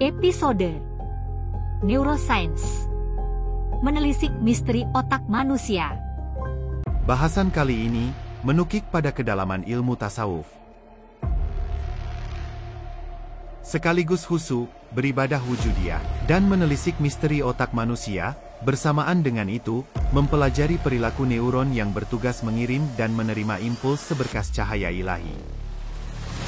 Episode Neuroscience, menelisik misteri otak manusia. Bahasan kali ini menukik pada kedalaman ilmu tasawuf. Sekaligus khusyuk, beribadah wujudiyah, dan menelisik misteri otak manusia, bersamaan dengan itu, mempelajari perilaku neuron yang bertugas mengirim dan menerima impuls seberkas cahaya ilahi.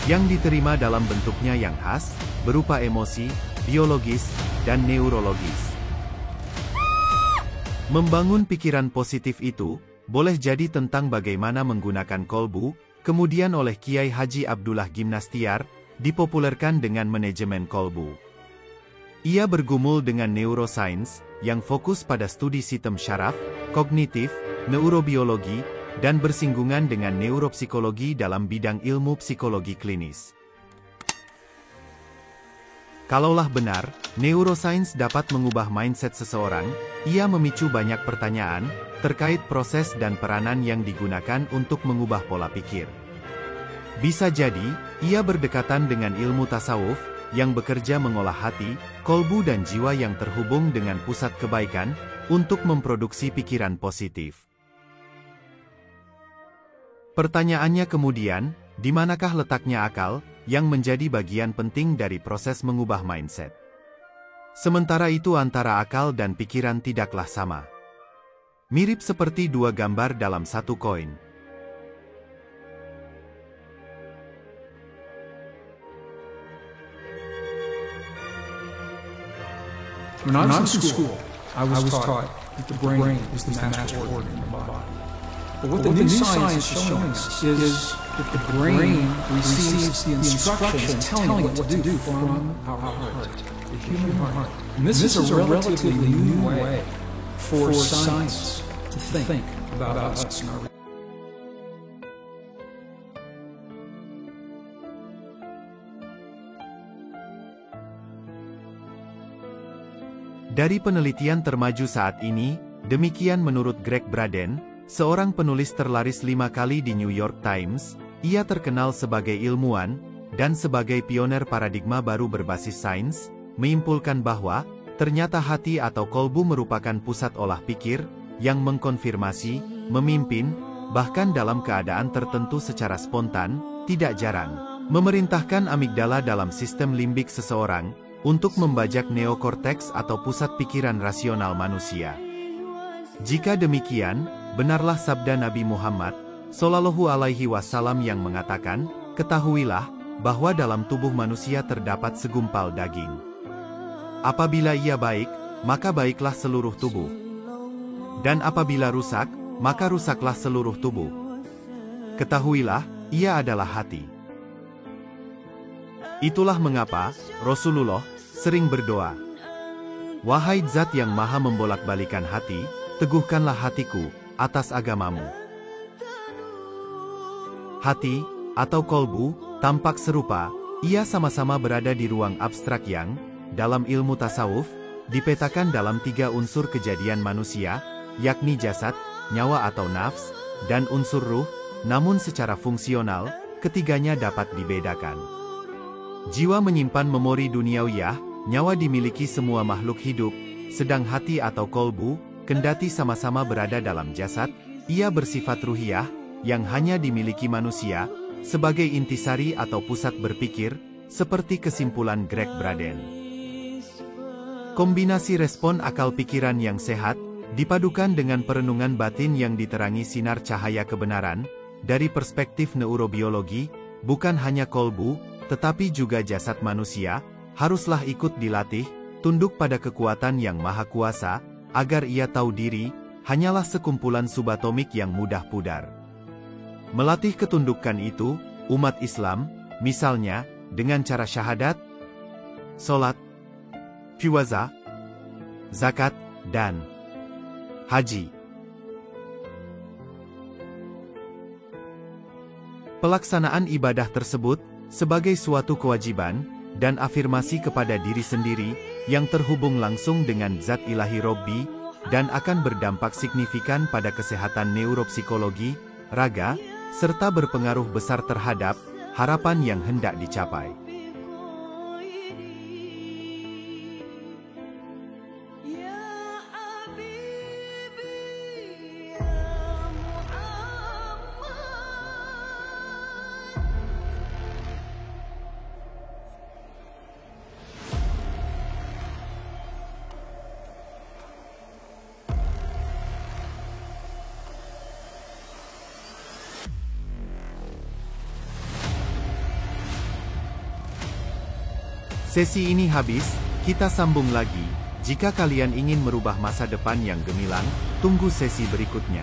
Yang diterima dalam bentuknya yang khas, berupa emosi, biologis, dan neurologis. Membangun pikiran positif itu, boleh jadi tentang bagaimana menggunakan kolbu, kemudian oleh Kiai Haji Abdullah Gimnastiar, dipopulerkan dengan manajemen kolbu. Ia bergumul dengan neuroscience, yang fokus pada studi sistem syaraf, kognitif, neurobiologi, dan bersinggungan dengan neuropsikologi dalam bidang ilmu psikologi klinis. Kalaulah benar, neuroscience dapat mengubah mindset seseorang, ia memicu banyak pertanyaan terkait proses dan peranan yang digunakan untuk mengubah pola pikir. Bisa jadi, ia berdekatan dengan ilmu tasawuf, yang bekerja mengolah hati, kolbu dan jiwa yang terhubung dengan pusat kebaikan, untuk memproduksi pikiran positif. Pertanyaannya kemudian, di manakah letaknya akal, yang menjadi bagian penting dari proses mengubah mindset? Sementara itu antara akal dan pikiran tidaklah sama. Mirip seperti dua gambar dalam satu koin. When I was in school, I was taught that the brain is the master organ in the body. But what the new science is showing us is that the brain receives the instructions telling it what to do from our heart, the human heart. And this is a relatively new way for science to think about us and our. Dari penelitian termaju saat ini, demikian menurut Greg Braden, seorang penulis terlaris 5 kali di New York Times, ia terkenal sebagai ilmuwan, dan sebagai pioner paradigma baru berbasis sains, menyimpulkan bahwa, ternyata hati atau kolbu merupakan pusat olah pikir, yang mengkonfirmasi, memimpin, bahkan dalam keadaan tertentu secara spontan, tidak jarang, memerintahkan amigdala dalam sistem limbik seseorang, untuk membajak neokorteks atau pusat pikiran rasional manusia. Jika demikian, benarlah sabda Nabi Muhammad Shallallahu Alaihi Wasallam yang mengatakan, ketahuilah, bahwa dalam tubuh manusia terdapat segumpal daging. Apabila ia baik, maka baiklah seluruh tubuh. Dan apabila rusak, maka rusaklah seluruh tubuh. Ketahuilah, ia adalah hati. Itulah mengapa, Rasulullah sering berdoa, wahai zat yang maha membolak-balikan hati, teguhkanlah hatiku atas agamamu. Hati, atau kolbu, tampak serupa, ia sama-sama berada di ruang abstrak yang, dalam ilmu tasawuf, dipetakan dalam 3 unsur kejadian manusia, yakni jasad, nyawa atau nafs, dan unsur ruh, namun secara fungsional, ketiganya dapat dibedakan. Jiwa menyimpan memori duniawiyah, nyawa dimiliki semua makhluk hidup, sedang hati atau kolbu, kendati sama-sama berada dalam jasad, ia bersifat ruhiyah, yang hanya dimiliki manusia, sebagai intisari atau pusat berpikir, seperti kesimpulan Greg Braden. Kombinasi respon akal pikiran yang sehat, dipadukan dengan perenungan batin yang diterangi sinar cahaya kebenaran, dari perspektif neurobiologi, bukan hanya kolbu, tetapi juga jasad manusia, haruslah ikut dilatih, tunduk pada kekuatan yang maha kuasa, agar ia tahu diri, hanyalah sekumpulan subatomik yang mudah pudar. Melatih ketundukan itu, umat Islam, misalnya, dengan cara syahadat, sholat, puasa, zakat, dan haji. Pelaksanaan ibadah tersebut, sebagai suatu kewajiban, dan afirmasi kepada diri sendiri, yang terhubung langsung dengan zat ilahi Robbi, dan akan berdampak signifikan pada kesehatan neuropsikologi, raga, serta berpengaruh besar terhadap harapan yang hendak dicapai. Sesi ini habis, kita sambung lagi. Jika kalian ingin merubah masa depan yang gemilang, tunggu sesi berikutnya.